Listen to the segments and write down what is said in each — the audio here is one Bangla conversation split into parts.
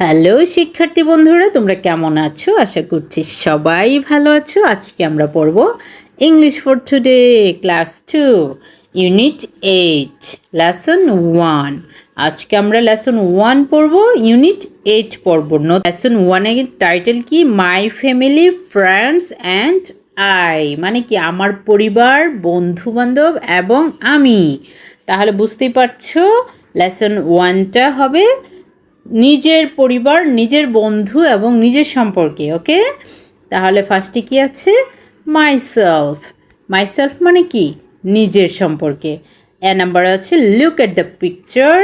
হ্যালো শিক্ষার্থী বন্ধুরা, তোমরা কেমন আছো? আশা করছি সবাই ভালো আছো। আজকে আমরা পড়ব English for today class 2 unit 8 lesson 1। আজকে আমরা লেসন 1 পড়ব, ইউনিট 8 পড়ব। লেসন 1 এর টাইটেল কি? My family, friends and I, মানে কি আমার পরিবার, বন্ধু বান্ধব এবং আমি। তাহলে বুঝতেই পারছো লেসন 1টা হবে নিজের পরিবার, নিজের বন্ধু এবং নিজের সম্পর্কে। ওকে, তাহলে ফার্স্টে কি আছে? মাইসেলফ। মাইসেলফ মানে কি? নিজের সম্পর্কে। নাম্বার আছে look at the picture,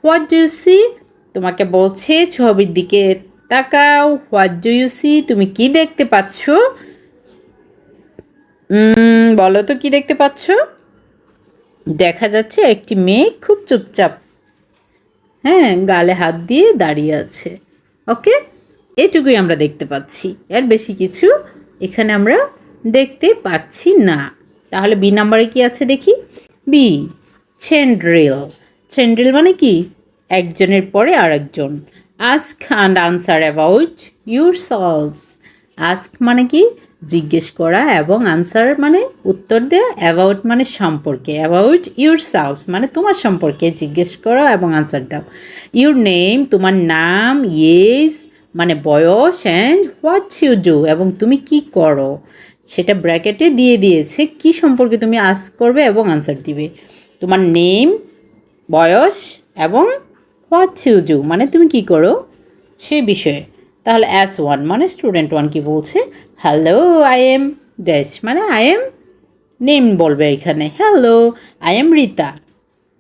what do you see. তোমাকে বলছে ছবির দিকে তাকাও, হোয়াট ডু ইউ সি, তুমি কি দেখতে পাচ্ছ? বলো তো কি দেখতে পাচ্ছ? দেখা যাচ্ছে একটি মেয়ে খুব চুপচাপ, হ্যাঁ, গালে হাত দিয়ে দাঁড়িয়ে আছে। ওকে, এটুকুই আমরা দেখতে পাচ্ছি, এর বেশি কিছু এখানে আমরা দেখতে পাচ্ছি না। তাহলে বি নাম্বারে কি আছে দেখি? বি, ছেন্ড্রিল। ছেন্ড্রিল মানে কি? একজনের পরে আরেকজন। Ask and answer about your selves. Ask মানে কি? জিজ্ঞেস করা, এবং আনসার মানে উত্তর দেওয়া, অ্যাবাউট মানে সম্পর্কে। অ্যাবাউট ইউর সেলভস মানে তোমার সম্পর্কে জিজ্ঞেস করো এবং আনসার দাও। ইউর নেম তোমার নাম, ইয়েস মানে বয়স, অ্যান্ড হোয়াট ইউ ডু এবং তুমি কি করো সেটা ব্র্যাকেটে দিয়ে দিয়েছে, কি সম্পর্কে তুমি আস্ক করবে এবং আনসার দিবে। তোমার নেম, বয়স এবং হোয়াট ইউ ডু মানে তুমি কি করো সেই বিষয়ে। তাহলে অ্যাস ওয়ান মানে স্টুডেন্ট ওয়ান কি বলছে? হ্যালো আই এম ড্যাশ মানে আই এম নেম বলবে এখানে। Hello I am Rita.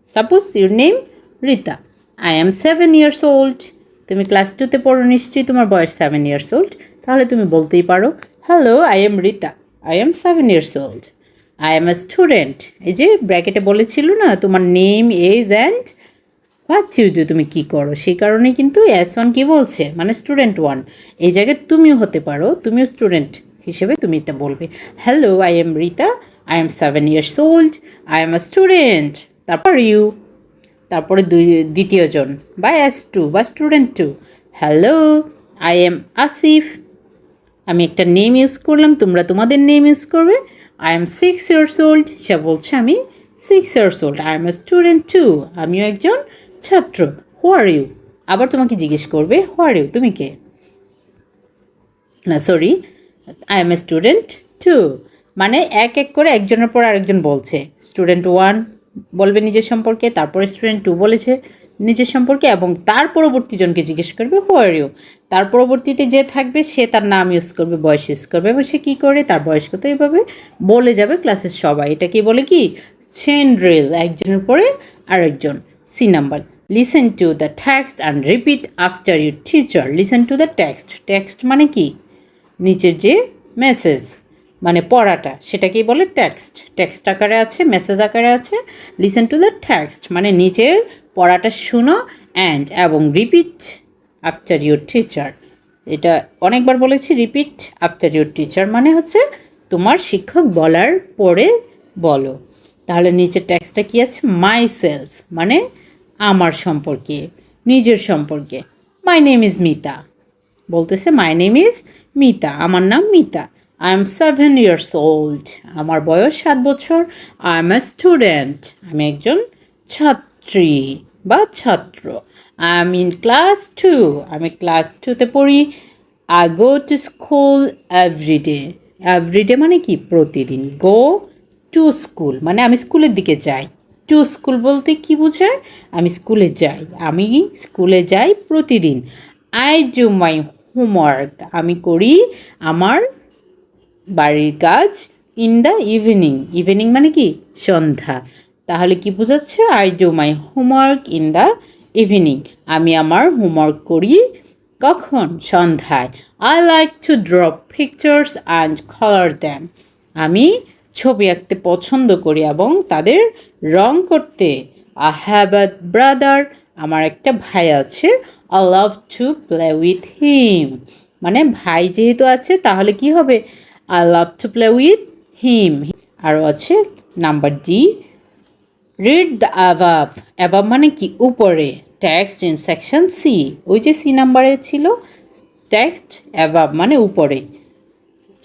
Suppose your name Rita. I am 7 years old। তুমি ক্লাস 2তে পড়ো, নিশ্চয়ই তোমার বয়স 7 years old। তাহলে তুমি বলতেই পারো hello I am Rita, I am 7 years old। I am a student, এই যে ব্র্যাকেটে বলেছিল না তোমার name, age and what you do, তুমি কী করো, সেই কারণে কিন্তু এস ওয়ান কী বলছে মানে স্টুডেন্ট ওয়ান। এই জায়গায় তুমিও হতে পারো, তুমিও স্টুডেন্ট হিসেবে তুমি এটা বলবে। Hello I am Rita, I am 7 years old, I am a student. তারপর ইউ, তারপরে দ্বিতীয় জন বা এস টু বা student two. Hello I am Asif, আমি একটা নেম ইউজ করলাম, তোমরা তোমাদের নেম ইউজ করবে। আই এম 6 years old, সে বলছে আমি 6 years old। I am a student two, আমিও একজন ছাত্র। হু আর ইউ, আবার তোমাকে জিজ্ঞেস করবে হু আর ইউ, তুমি কে? না sorry, I am a student two মানে এক এক করে একজনের পর আরেকজন বলছে। স্টুডেন্ট ওয়ান বলবে নিজের সম্পর্কে, তারপরে স্টুডেন্ট টু বলেছে নিজের সম্পর্কে, এবং তার পরবর্তী জনকে জিজ্ঞেস করবে হু আর ইউ। তার পরবর্তীতে যে থাকবে সে তার নাম ইউজ করবে, বয়স ইউজ করবে, এবং সে কী করে তার বয়স কত এইভাবে বলে যাবে ক্লাসের সবাই। এটাকে বলে কি? চেইন ড্রিল, একজনের পরে আরেকজন। C number, listen to the text and repeat after your teacher. Listen to the text. Text মানে কি? নিচের যে মেসেজ মানে পড়াটা, সেটাকেই বলে টেক্সট। টেক্সট আকারে আছে, মেসেজ আকারে আছে। লিসেন টু দ্য টেক্সট মানে নিচের পড়াটা শুনো, অ্যান্ড এবং রিপিট আফটার ইউর টিচার। এটা অনেকবার বলেছি, রিপিট আফটার ইউর টিচার মানে হচ্ছে তোমার শিক্ষক বলার পরে বলো। তাহলে নিচের টেক্সটটা কী আছে? মাই সেলফ মানে আমার সম্পর্কে, নিজের সম্পর্কে। মাই নেম ইজ মিতা, বলতেছে মাই নেম ইজ মিতা, আমার নাম Mita. I am 7 years old, আমার বয়স 7 বছর। আই এম এ স্টুডেন্ট, আমি একজন ছাত্রী বা ছাত্র। আই এম ইন ক্লাস 2, আমি ক্লাস 2তে পড়ি। I go to school everyday. Everyday মানে কি? প্রতিদিন। গো টু স্কুল মানে আমি স্কুলের দিকে যাই। টু স্কুল বলতে কি বোঝায়? আমি স্কুলে যাই, আমি স্কুলে যাই প্রতিদিন। আই ডু মাই হোমওয়ার্ক, আমি করি আমার বাড়ির কাজ। ইন দ্য ইভিনিং, ইভিনিং মানে কি? সন্ধ্যা। তাহলে কি বোঝাচ্ছে? I do my homework in the evening, আমি আমার হোমওয়ার্ক করি কখন? সন্ধ্যায়। I like to draw pictures and colour them, আমি ছবি আঁকতে পছন্দ করি এবং তাদের রং করতে। আই হ্যাভ আ ব্রাদার, আমার একটা ভাই আছে। I love to play with him মানে ভাই যেহেতু আছে তাহলে কি হবে? I love to play with him. আরও আছে number D, read the above. Above মানে কি? উপরে। টেক্সট ইন সেকশন সি, ওই যে সি নাম্বারে ছিল টেক্সট অ্যাভাব মানে উপরে,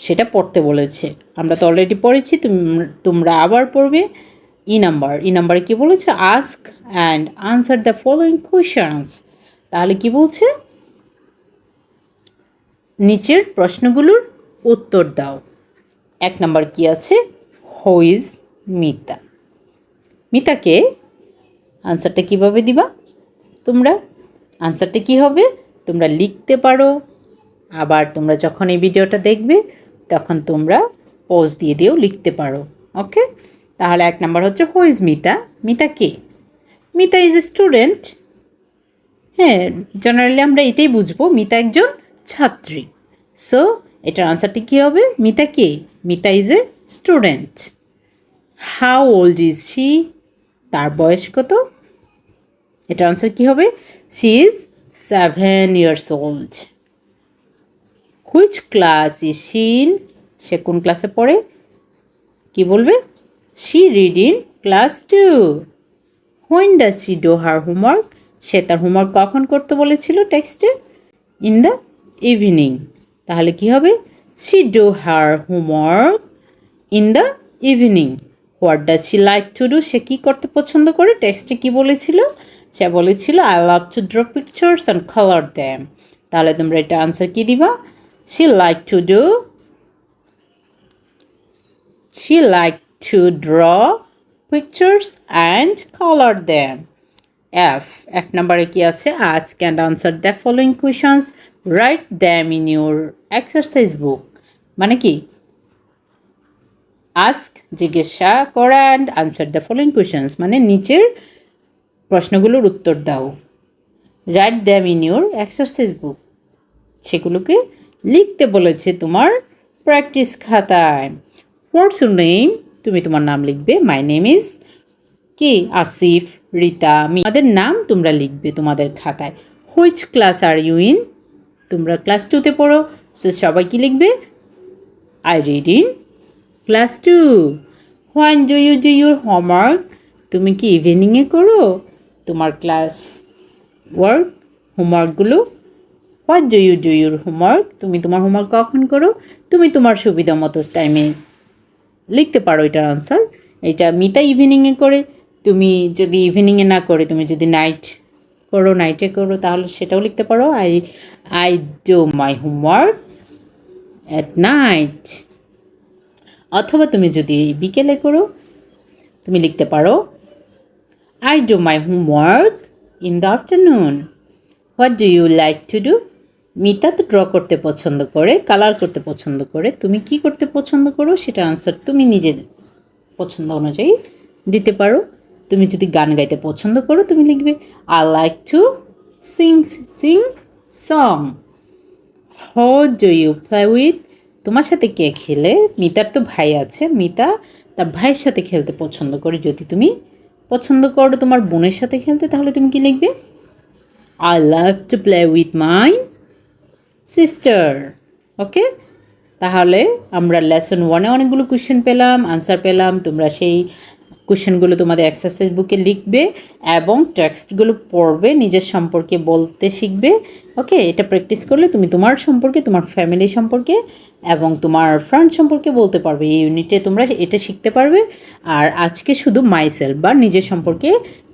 সেটা পড়তে বলেছে। আমরা তো অলরেডি পড়েছি, তোমরা আবার পড়বে। ই নাম্বারে কী বলেছে? Ask and answer the following questions. তাহলে কি বলছে? নিচের প্রশ্নগুলোর উত্তর দাও। 1 নাম্বার কি আছে? Who is Mita? মিতাকে আনসারটা কিভাবে দিবা তোমরা? আনসারটা কি হবে? তোমরা লিখতে পারো, আবার তোমরা যখন এই ভিডিওটা দেখবে তখন তোমরা পজ দিয়ে দিয়েও লিখতে পারো। ওকে, তাহলে 1 নাম্বার হচ্ছে হু ইজ মিতা? মিতা কে? Mita is a student. হ্যাঁ, জেনারেলি আমরা এটাই বুঝবো, মিতা একজন ছাত্রী। সো এটার আনসারটি কী হবে? মিতা কে? Mita is a student. How old is she? তার বয়স কত? এটার আনসার কী হবে? She is 7 years old. Which class is she in? সে কোন ক্লাসে পড়ে? কি বলবে? She read in class 2. When does she do her homework? সে তার হোমওয়ার্ক কখন করতে বলেছিল টেক্সটে? In the evening. তাহলে কি হবে? She do her homework in the evening. What does she like to do? সে কী করতে পছন্দ করে? টেক্সটে কী বলেছিল? সে বলেছিল I love to draw pictures and colour them. তাহলে তোমরা এটা আনসার কী দিবা? She like to do, she like to draw pictures and colour them. F নাম্বারে কি আছে? Ask and answer the following questions, write them in your exercise book. মানে কি? আস্ক জিজ্ঞাসা করা, and answer the following questions মানে নিচের প্রশ্নগুলোর উত্তর দাও। Right them in your exercise বুক, সেগুলোকে লিখতে বলেছে তোমার প্র্যাকটিস খাতায়। What's your name? তুমি তোমার নাম লিখবে। মাই নেম ইজ কি? আসিফ, রিতা, তোমাদের নাম তোমরা লিখবে তোমাদের খাতায়। Which class are you in? তোমরা ক্লাস 2তে পড়ো, সো সবাই কি লিখবে? I read in class 2. When do you do your homework? তুমি কি ইভিনিংয়ে করো তোমার ক্লাস ওয়ার্ক, হোমওয়ার্কগুলো? What do you do your homework? তুমি তোমার হোমওয়ার্ক কখন করো? তুমি তোমার সুবিধা মতো টাইমে লিখতে পারো এটার আনসার। এটা মিতা ইভিনিংয়ে করে, তুমি যদি ইভিনিংয়ে না করে, তুমি যদি নাইটে করো তাহলে সেটাও লিখতে পারো। I do my homework at night. অথবা তুমি যদি বিকেলে করো, তুমি লিখতে পারো I do my homework in the afternoon. What do you like to do? Mita তো ড্র করতে পছন্দ করে, কালার করতে পছন্দ করে। তুমি কি করতে পছন্দ করো? সেটা আনসার তুমি নিজের পছন্দ অনুযায়ী দিতে পারো। তুমি যদি গান গাইতে পছন্দ করো, তুমি লিখবে I like to sing song. How do you play with? তোমার সাথে কে খেলে? মিতার তো ভাই আছে, মিতা তার ভাইয়ের সাথে খেলতে পছন্দ করে। যদি তুমি পছন্দ করো তোমার বোনের সাথে খেলতে, তাহলে তুমি কি লিখবে? I love to play with my sister. Okay, তাহলে আমরা লেসন 1-এ অনেকগুলো কোয়েশ্চেন পেলাম, আনসার পেলাম। তোমরা সেই কোয়েশ্চেনগুলো তোমাদের এক্সারসাইজ বুকে লিখবে এবং টেক্সটগুলো পড়বে, নিজের সম্পর্কে বলতে শিখবে। ওকে, এটা প্র্যাকটিস করলে তুমি তোমার সম্পর্কে, তোমার ফ্যামিলি সম্পর্কে এবং তোমার ফ্রেন্ড সম্পর্কে বলতে পারবে। এই ইউনিটে তোমরা এটা শিখতে পারবে। আর আজকে শুধু মাইসেলফ বা নিজের সম্পর্কে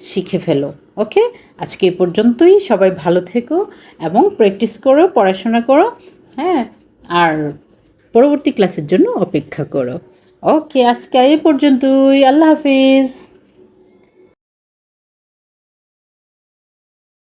শিখে ফেলো। ওকে, আজকে এ পর্যন্তই। সবাই ভালো থেকো এবং প্র্যাকটিস করো, পড়াশোনা করো। হ্যাঁ, আর পরবর্তী ক্লাসের জন্য অপেক্ষা করো। ওকে, আজকে এ পর্যন্তই। আল্লাহ হাফিজ।